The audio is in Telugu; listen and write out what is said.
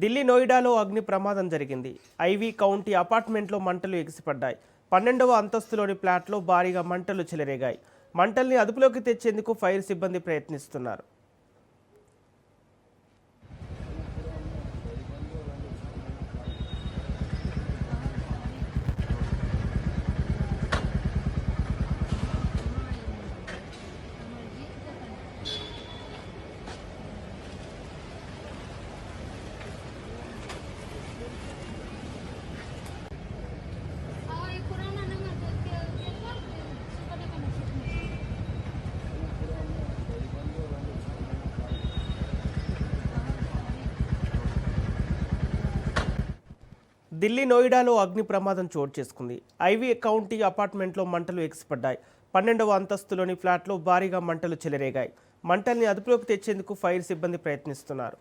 ఢిల్లీ నోయిడాలో అగ్ని ప్రమాదం జరిగింది. ఐవీ కౌంటీ అపార్ట్మెంట్లో మంటలు ఎగిసిపడ్డాయి. 12వ అంతస్తులోని ఫ్లాట్లో భారీగా మంటలు చెలరేగాయి. మంటల్ని అదుపులోకి తెచ్చేందుకు ఫైర్ సిబ్బంది ప్రయత్నిస్తున్నారు. ఢిల్లీ నోయిడాలో అగ్ని ప్రమాదం చోటు చేసుకుంది. ఐవీ కౌంటీ అపార్ట్మెంట్లో మంటలు ఎగిసిపడ్డాయి. 12వ అంతస్తులోని ఫ్లాట్లో భారీగా మంటలు చెలరేగాయి. మంటల్ని అదుపులోకి తెచ్చేందుకు ఫైర్ సిబ్బంది ప్రయత్నిస్తున్నారు.